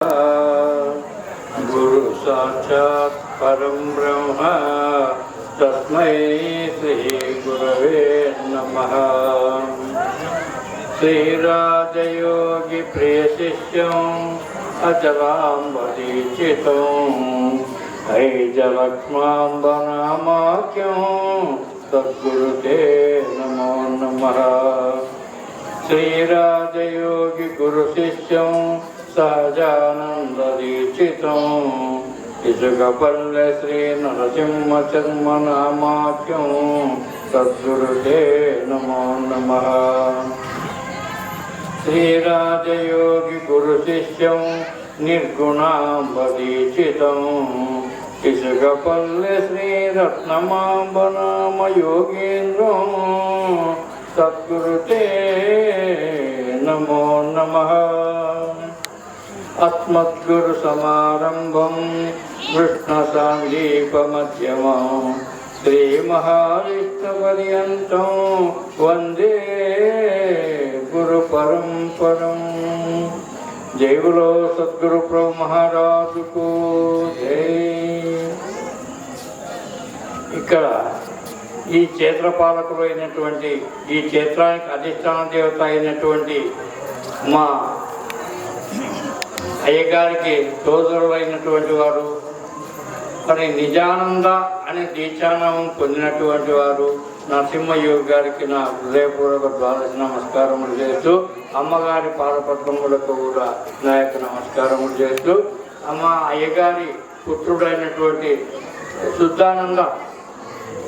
गुरु साक्षात् परं ब्रह्म तस्मै श्री गुरवे नमः। श्रीराजयोगी प्रिय शिष्यम् अचलाम्बदीचितम् ऐजलक्ष्माम्बनामाख्यं सद्गुरुते नमो नमः। श्रीराजयोगी गुरु शिष्यं सहजानन्ददीक्षितम् इजुगपल्ले श्री नरसिंह चन्मनामाख्यं सद्गुरुते नमो नमः। श्रीराजयोगी गुरु शिष्यं निर्गुणाम्बदीक्षितम् इजुगपल्ले श्री रत्नमाम्बनाम योगीन्द्रं सद्गुरुते नमो नमः। अस्मद्गुरु समारंभं कृष्णसान्दीपमध्यमं श्रीमहाविष्णुपर्यन्तं वंदे गुरु परंपरं। जय बोलो सद्गुरु प्रभु महाराज को जय। ఇక్కడ ఈ క్షేత్రపాలకులు అయినటువంటి ఈ క్షేత్రానికి అధిష్టాన దేవత అయినటువంటి మా అయ్యగారికి సోదరులైనటువంటి వారు, మరి నిజానంద అనే దీక్షానామం పొందినటువంటి వారు నరసింహయోగి గారికి నా హృదయపూర్వక ద్వాదశ నమస్కారములు చేస్తూ, అమ్మగారి పాదపద్మములకు కూడా నా యొక్క నమస్కారములు చేస్తూ, అమ్మ అయ్యగారి పుత్రుడైనటువంటి శుద్ధానంద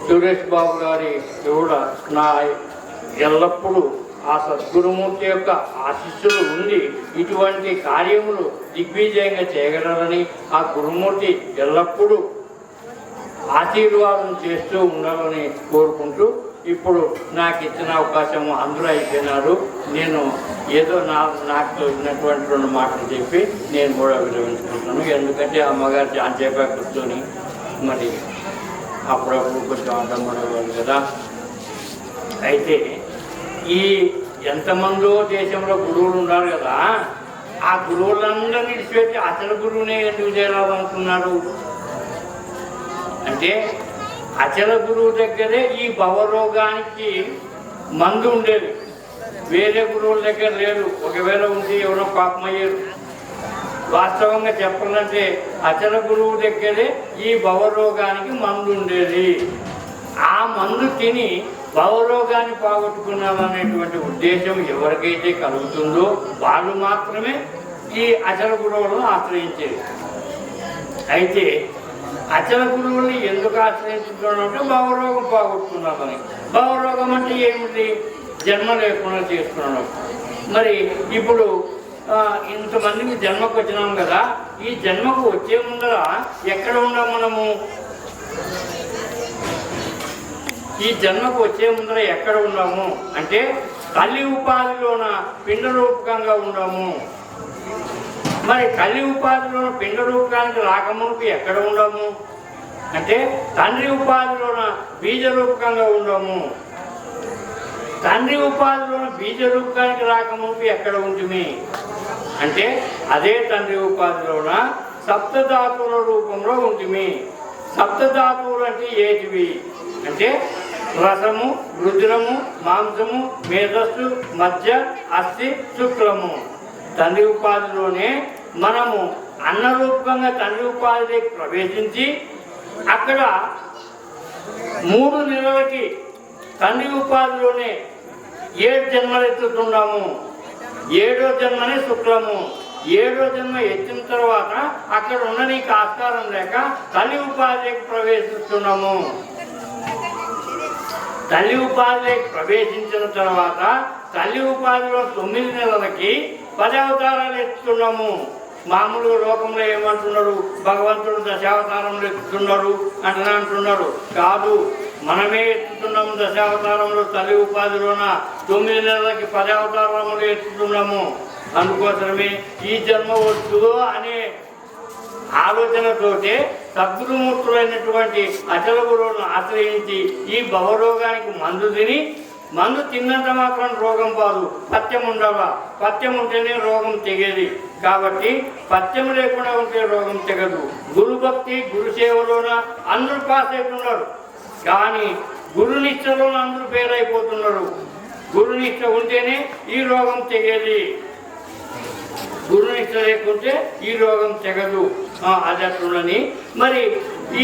సురేష్ బాబు గారి కూడా నా ఎల్లప్పుడూ ఆ సద్గురుమూర్తి యొక్క ఆశీస్సులు ఉండి ఇటువంటి కార్యములు దిగ్విజయంగా చేయగలరని ఆ గురుమూర్తి ఎల్లప్పుడూ ఆశీర్వాదం చేస్తూ ఉండాలని కోరుకుంటూ, ఇప్పుడు నాకు ఇచ్చిన అవకాశం అందరూ అయిపోయినారు. నేను ఏదో నాకు తోచినటువంటి 2 మాటలు చెప్పి నేను కూడా విరమించుకుంటున్నాను. ఎందుకంటే అమ్మగారు చాంచేపా కూర్చొని మరి అప్పుడప్పుడు కొంచెం అర్థం పడేవాళ్ళు కదా. అయితే ఈ ఎంతమందో దేశంలో గురువులు ఉన్నారు కదా, ఆ గురువులందరినీ విడిచిపెట్టి అసలు గురువునే ఎందుకు చేయాలనుకున్నారు అంటే, అచల గురువు దగ్గరే ఈ భవరోగానికి మందు ఉండేది, వేరే గురువుల దగ్గర లేదు. ఒకవేళ ఉంటే ఎవరో పాపమయ్యారు. వాస్తవంగా చెప్పాలంటే అచల గురువు దగ్గరే ఈ భవరోగానికి మందు ఉండేది. ఆ మందు తిని భవరోగాన్ని పోగొట్టుకున్నామనేటువంటి ఉద్దేశం ఎవరికైతే కలుగుతుందో వాళ్ళు మాత్రమే ఈ అచల గురువులను ఆశ్రయించేది. అయితే అచల గురువుల్ని ఎందుకు ఆశ్రయించుకున్నామంటే భవరోగం పోగొట్టుకున్నామని. భవరోగం అంటే ఏమిటి? జన్మ లేకుండా చేసుకున్నాం. మరి ఇప్పుడు ఇంతమందికి జన్మకు వచ్చినాం కదా, ఈ జన్మకు వచ్చే ముందర ఎక్కడ ఉన్నాం మనము? ఈ జన్మకు వచ్చే ముందర ఎక్కడ ఉన్నాము అంటే కలి ఉపాధిలోన పిండ రూపకంగా ఉన్నాము. మరి కలి ఉపాధిలోన పిండ రూపకానికి రాకమునికి ఎక్కడ ఉన్నాము అంటే తండ్రి ఉపాధిలోన బీజ రూపకంగా ఉన్నాము. తండ్రి ఉపాధిలోన బీజ రూపకానికి రాకమునికి ఎక్కడ ఉంటుంది అంటే అదే తండ్రి ఉపాధిలోన సప్తధాతువుల రూపంలో ఉంటుంది. సప్తధాతువులు అంటే ఏటివి అంటే రసము, రుద్రము, మాంసము, మేధస్సు, మధ్య, అస్థి, శుక్లము. తండ్రి ఉపాధిలోనే మనము అన్నరూపంగా తండ్రి ఉపాధిలోకి ప్రవేశించి అక్కడ 3 నెలలకి తండ్రి ఉపాధిలోనే 7 జన్మలు ఎత్తుతున్నాము. 7వ జన్మనే శుక్లము. 7వ జన్మ ఎత్తిన తర్వాత అక్కడ ఉన్న నీకు ఆస్కారం లేక తల్లి ఉపాధిలోకి ప్రవేశిస్తున్నాము. తల్లి ఉపాధిలోకి ప్రవేశించిన తర్వాత తల్లి ఉపాధిలో 9 నెలలకి 10 అవతారాలు ఎత్తుతున్నాము. మామూలుగా లోకంలో ఏమంటున్నారు, భగవంతుడు దశావతారంలో ఎత్తుతున్నారు అంటున్నారు. కాదు, మనమే ఎత్తుతున్నాము దశావతారంలో. తల్లి ఉపాధిలోన 9 నెలలకి 10 అవతారములు ఎత్తుతున్నాము. అందుకోసమే ఈ జన్మ వద్దు అనే ఆలోచనతోటే సద్గురుమూర్తులైనటువంటి అచల గురువులను ఆశ్రయించి ఈ భవరోగానికి మందు తిని మందు తిన్నంత మాత్రం రోగం పోదు, పథ్యం ఉండాలా, పథ్యం ఉంటేనే రోగం తెగేది. కాబట్టి పత్యం లేకుండా ఉంటే రోగం తెగదు. గురు భక్తి గురు సేవలోన అందరూ పాస్ అవుతున్నారు, కానీ గురునిష్టలోన అందరూ ఫెయిల్ అయిపోతున్నారు. గురునిష్ట ఉంటేనే ఈ రోగం తెగేది, గురునిష్ట లేకుంటే ఈ రోగం తెగదు. అది అట్లుండని మరి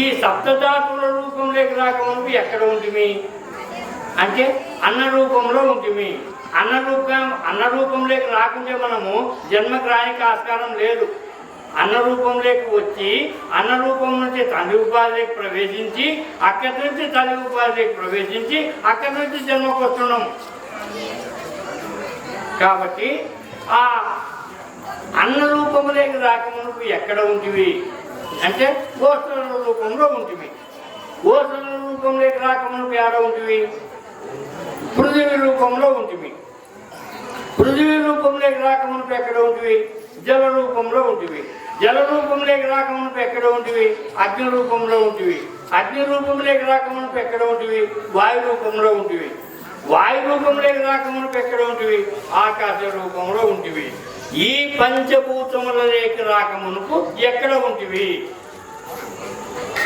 ఈ సప్తధాతుల రూపంలోకి రాకముందు ఎక్కడ ఉంటుంది అంటే అన్న రూపంలో ఉంటుంది. అన్న రూపంలోకి రాకుంటే మనము జన్మకు రానికి ఆస్కారం లేదు. అన్న రూపంలోకి వచ్చి అన్న రూపం నుంచి తల్లి ఉపాధికి ప్రవేశించి అక్కడి నుంచి తల్లి ఉపాధికి ప్రవేశించి అక్కడి నుంచి జన్మకు వస్తున్నాం. కాబట్టి ఆ అన్న రూపంలోకి రాకముందు ఎక్కడ ఉంటుంది అంటే గోష్ఠుల రూపంలో ఉంటుంది. గోష్ఠుల రూపంలోకి రాకముందు ఎక్కడ ఉంటుంది? పృథివీ రూపంలో ఉంటుంది. పృథివీ రూపంలోకి రాకముందు ఎక్కడ ఉంటుంది? జల రూపంలో ఉంటుంది. జల రూపంలోకి రాకముందు ఎక్కడ ఉంటుంది? అగ్ని రూపంలో ఉంటుంది. అగ్ని రూపంలోకి రాకముందు ఎక్కడ ఉంటుంది? వాయు రూపంలో ఉంటుంది. వాయు రూపంలోకి రాకముందు ఎక్కడ ఉంటుంది? ఆకాశ రూపంలో ఉంటుంది. ఈ పంచభూతములలోకి రాకమునుకు ఎక్కడ ఉంటుంది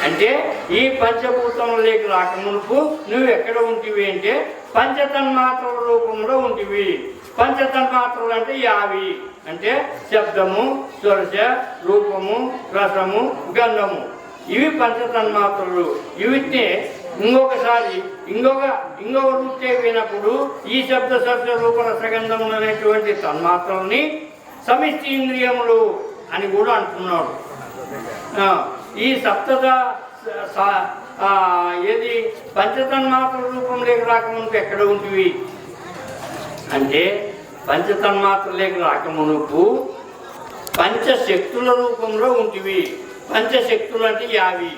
అంటే ఈ పంచభూతములలోకి రాకమునుకు నువ్వు ఎక్కడ ఉంటుంది అంటే పంచతన్మాత్రల రూపంలో ఉంటుంది. పంచతన్మాత్రలు అంటే యావి అంటే శబ్దము, స్పర్శ, రూపము, రసము, గంధము. ఇవి పంచతన్మాత్రలు. వీటిని ఇంకొకసారి ఇంకొక వృత్తి అయిపోయినప్పుడు ఈ శబ్ద స్పర్శ రూప రసగంధములు అనేటువంటి తన్మాత్రల్ని సమిష్టి ఇంద్రియములు అని కూడా అంటున్నాడు. ఈ ఏది పంచతన్మాత్ర రూపంలోకి రాకమునుపు ఎక్కడ ఉంటుంది అంటే పంచతన్మాత్రలోకి రాకమునుపు పంచశక్తుల రూపంలో ఉంటుంది. పంచశక్తులు అంటే యావి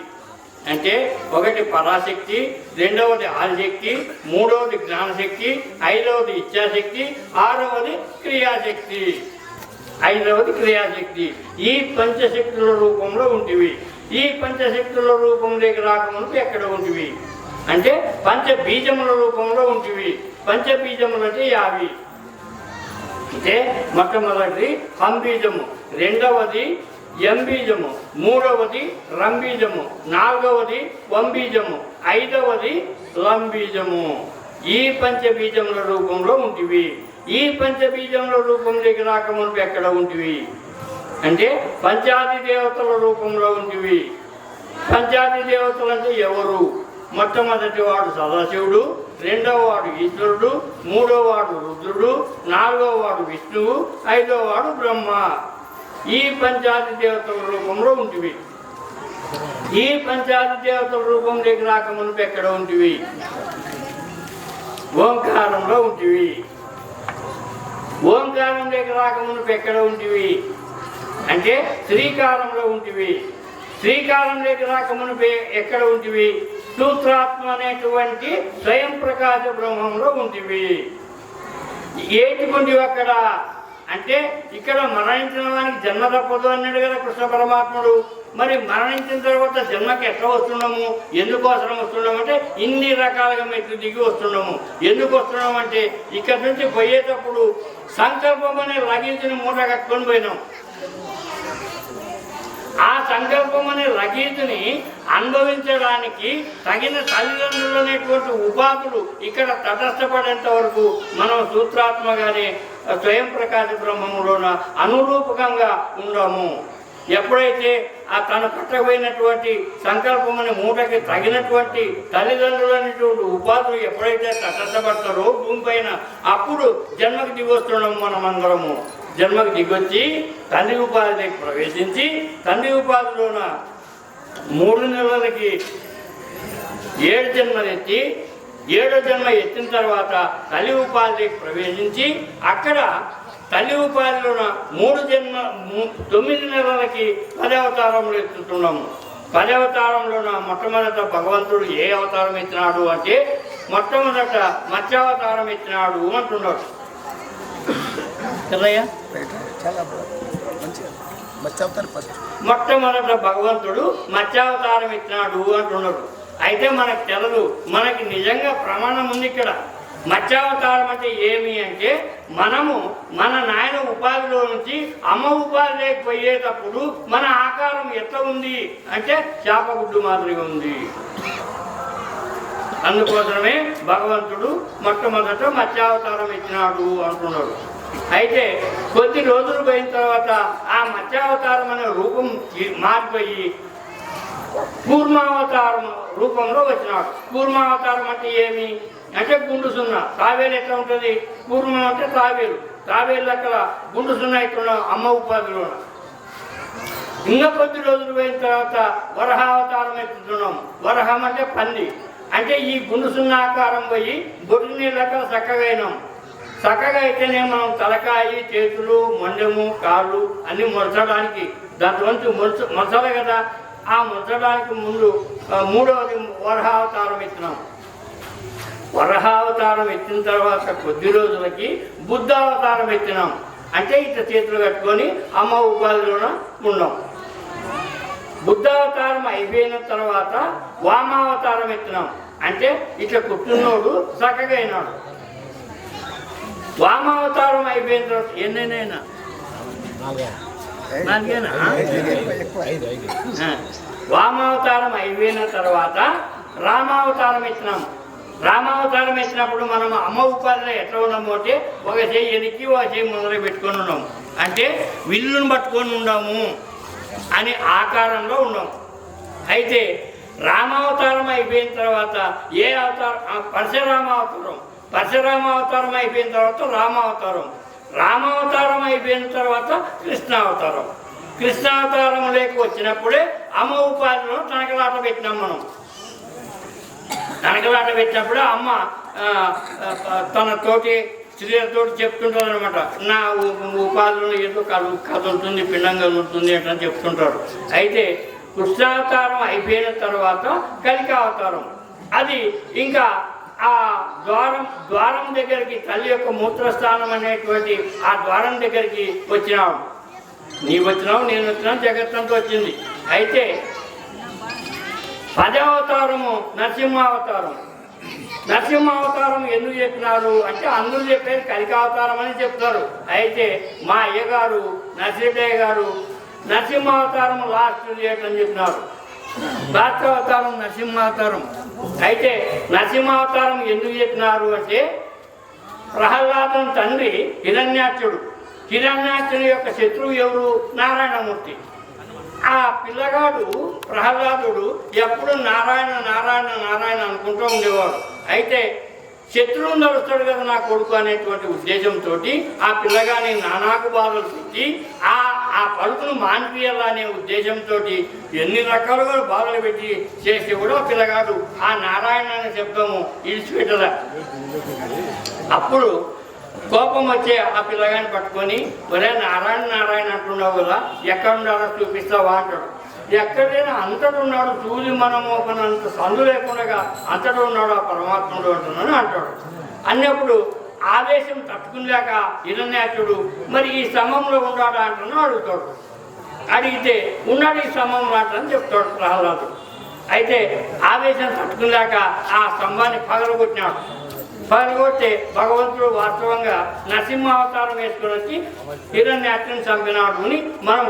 అంటే ఒకటి పరాశక్తి, రెండవది ఆదిశక్తి, మూడవది జ్ఞానశక్తి, ఐదవది ఇచ్ఛాశక్తి, ఆరవది క్రియాశక్తి. ఈ పంచశక్తుల రూపంలో ఉంటుంది. ఈ పంచశక్తుల రూపంలోకి రాకముందు ఎక్కడ ఉంటుంది అంటే పంచబీజముల రూపంలో ఉంటుంది. పంచబీజములు అంటే యావి అంటే మొట్టమొదటిది హంబీజము, రెండవది ఎంబీజము, మూడవది రంబీజము, నాలుగవది వంబీజము, ఐదవది లంబీజము. ఈ పంచబీజముల రూపంలో ఉంటుంది. ఈ పంచబీజముల రూపంలోకి రాకముందు ఎక్కడ ఉంటుంది అంటే పంచాది దేవతల రూపంలో ఉంటుంది. పంచాది దేవతలు అంటే ఎవరు? మొట్టమొదటి వాడు సదాశివుడు, రెండవ వాడు ఈశ్వరుడు, మూడవ వాడు రుద్రుడు, నాలుగవ వాడు విష్ణువు, ఐదవ వాడు బ్రహ్మ. ఈ పంచాది దేవతల రూపంలో ఉంటుంది. ఈ పంచాది దేవతల రూపంలోకి రాకముందు ఎక్కడ ఉంటుంది ఓంకారంలో ఉంటుంది. ఓంకారంలోకి రాకముందు ఎక్కడ ఉంటుంది అంటే శ్రీకారంలో ఉంటుంది. శ్రీకారంలోకి రాకమునుపే ఎక్కడ ఉంటుంది సూత్రాత్మ అనేటువంటి స్వయం ప్రకాశ బ్రహ్మంలో ఉంటుంది. ఏటికుంటివి అక్కడ అంటే ఇక్కడ మరణించిన వానికి జన్మ తప్పదు అన్నాడు కదా కృష్ణ పరమాత్ముడు. మరి మరణించిన తర్వాత జన్మకి ఎట్లా వస్తున్నాము, ఎందుకు అవసరం వస్తున్నాము అంటే ఇన్ని రకాలుగా మెట్లు దిగి వస్తున్నాము. ఎందుకు వస్తున్నాము అంటే ఇక్కడ నుంచి పోయేటప్పుడు సంకల్పం అనే లగేజ్ని మూట కట్టుకొని పోయినాం. ఆ సంకల్పం అనే లగేజ్ని అనుభవించడానికి తగిన తల్లిదండ్రులు అనేటువంటి ఉపాధులు ఇక్కడ తటస్థపడేంత వరకు మనం సూత్రాత్మగానే స్వయం ప్రకాశ బ్రహ్మములోన అనురూపకంగా ఉండము. ఎప్పుడైతే ఆ తను పట్టకపోయినటువంటి సంకల్పం అనే మూటకి తగినటువంటి తల్లిదండ్రులు అనేటువంటి ఉపాధులు ఎప్పుడైతే తటస్థపడతారో భూమి పైన అప్పుడు జన్మకు దిగొస్తున్నాము. మనమందరము జన్మకు దిగొచ్చి తండ్రి ఉపాధిలోకి ప్రవేశించి తండ్రి ఉపాధిలోన 3 నెలలకి 7 జన్మలు ఎత్తి 7వ జన్మ ఎత్తిన తర్వాత తల్లి ఉపాధిలోకి ప్రవేశించి అక్కడ తల్లి ఉపాధిలోన 9 నెలలకి 10 అవతారంలో ఎత్తుతున్నాము. 10 అవతారంలోన మొట్టమొదట భగవంతుడు ఏ అవతారం ఎత్తినాడు అంటే మొట్టమొదట మత్స్యావతారం ఎత్తినాడు అంటున్నాడు కదయ్యా. మొట్టమొదట భగవంతుడు మత్స్యావతారం ఎత్తినాడు అంటున్నాడు. అయితే మనకు తెలదు, మనకి నిజంగా ప్రమాణం ఉంది. ఇక్కడ మత్స్యావతారం అంటే ఏమి అంటే మనము మన నాయన ఉపాధిలో నుంచి అమ్మ ఉపాధి లేకపోయేటప్పుడు మన ఆకారం ఎట్లా ఉంది అంటే చేపగుడ్డు మాదిరిగా ఉంది. అందుకోసమే భగవంతుడు మొట్టమొదట మత్స్యావతారం ఇచ్చినాడు అంటున్నాడు. అయితే కొద్ది రోజులు పోయిన తర్వాత ఆ మత్స్యావతారం అనే రూపం మారిపోయి కూర్మావతారం రూపంలో వచ్చినాడు. కూర్మావతారం అంటే ఏమి అంటే గుండు సున్నా. తావేలు ఎట్లా ఉంటుంది? కూర్మం అంటే తావేలు అక్కడ గుండు సున్నా ఇక్కడ అమ్మ ఉపాధిలో. ఇంకా కొద్ది రోజులు పోయిన తర్వాత వరహావతారం ఎత్తుతున్నాం. వరహం అంటే పంది. అంటే ఈ గుండు సున్నాకారం పోయి బొడ్డు నీళ్ళక్కడ చక్కగా అయినాం. చక్కగా అయితేనే మనం తలకాయ, చేతులు, మొండెము, కాళ్ళు అన్నీ మొలచడానికి దాంట్లోంచి మొలచాలి కదా. ఆ మొలచడానికి ముందు మూడవది వరహావతారం ఎత్తినాం. వరహావతారం ఎత్తిన తర్వాత కొద్ది రోజులకి బుద్ధావతారం ఎత్తినాం. అంటే ఇట్లా చేతులు కట్టుకొని అమ్మ ఉపాధిలోన ఉన్నాం. బుద్ధావతారం అయిపోయిన తర్వాత వామావతారం ఎత్తినాం. అంటే ఇట్లా కూర్చున్నోడు చక్కగా అయినాడు. వామావతారం అయిపోయిన తర్వాత ఎన్నైనా వామావతారం అయిపోయిన తర్వాత రామావతారం ఎత్తినాం. రామావతారం ఎత్తినప్పుడు మనం అమ్మ ఉపాధిలో ఎట్లా ఉన్నాము అంటే ఒక చేయి వెనక్కి ఒక చేయి ముందర పెట్టుకొని ఉన్నాము. అంటే విల్లును పట్టుకొని ఉన్నాము అనే ఆకారంలో ఉన్నాం. అయితే రామావతారం అయిపోయిన తర్వాత ఏ అవతారం? పరశురామావతారం అయిపోయిన తర్వాత రామావతారం అయిపోయిన తర్వాత కృష్ణావతారం లేక వచ్చినప్పుడే అమ్మ ఉపాధిలో తనకలాట పెట్టినాం. మనం తనకలాట పెట్టినప్పుడు అమ్మ తన తోటి స్త్రీలతో చెప్తుంటారు అనమాట. నా ఉపాధిలో ఏదో కదులుతుంది, పిండంగా ఉంటుంది అంటే చెప్తుంటారు. అయితే కృష్ణావతారం అయిపోయిన తర్వాత కలికావతారం. అది ఇంకా ఆ ద్వారం దగ్గరికి తల్లి యొక్క మూత్రస్థానం అనేటువంటి ఆ ద్వారం దగ్గరికి వచ్చినావు. నీవు వచ్చినావు, నేను వచ్చినావు, జగత్తంతా వచ్చింది. అయితే 10వ అవతారము నరసింహావతారం ఎందుకు చెప్పినారు అంటే అందరూ చెప్పేది కలికావతారం అని చెప్తారు. అయితే మా అయ్యగారు నరసింహయ్య గారు నరసింహావతారం లాస్ట్ డేట్ అని చెప్పినారు. లాస్ట్ అవతారం నరసింహావతారం. అయితే నరసింహావతారం ఎందుకు చెప్పినారు అంటే ప్రహ్లాదం తండ్రి హిరణ్యాక్షుడి యొక్క శత్రువు ఎవరు? నారాయణమూర్తి. ఆ పిల్లగాడు ప్రహ్లాదుడు ఎప్పుడు నారాయణ నారాయణ నారాయణ అనుకుంటూ ఉండేవాడు. అయితే శత్రువు నడుస్తాడు కదా నా కొడుకు అనేటువంటి ఉద్దేశంతో ఆ పిల్లగాని నానాకు బాధలు పెట్టి ఆ పలుకును మాన్పియాలనే ఉద్దేశంతో ఎన్ని రకాలుగా బాధలు పెట్టి చేసి కూడా పిల్లగాడు ఆ నారాయణ అనే శబ్దము ఇడిచిపెట్టదా. అప్పుడు కోపం వచ్చే ఆ పిల్లగాని పట్టుకొని ఒరే నారాయణ నారాయణ అంటున్నావు కదా, ఎక్కడున్నాడో చూపిస్తావా అంటాడు. ఎక్కడైనా అంతడు ఉన్నాడు, చూసి మనము అంత సందు లేకుండా అంతడు ఉన్నాడు ఆ పరమాత్ముడు అంటున్నాను అంటాడు. అన్నప్పుడు ఆవేశం తట్టుకునేలాక హిరణ్యాక్షుడు మరి ఈ స్తంభంలో ఉన్నాడా అంటున్నా అడుగుతాడు. అడిగితే ఉన్నాడు ఈ స్తంభంలో అంటని చెప్తాడు ప్రహ్లాదుడు. అయితే ఆవేశం తట్టుకునేలాక ఆ స్తంభాన్ని పగలగొట్టినాడు. పగలగొట్టి భగవంతుడు వాస్తవంగా నరసింహావతారం వేసుకొని వచ్చి హిరణ్యాక్షుని చంపినాడు అని మనం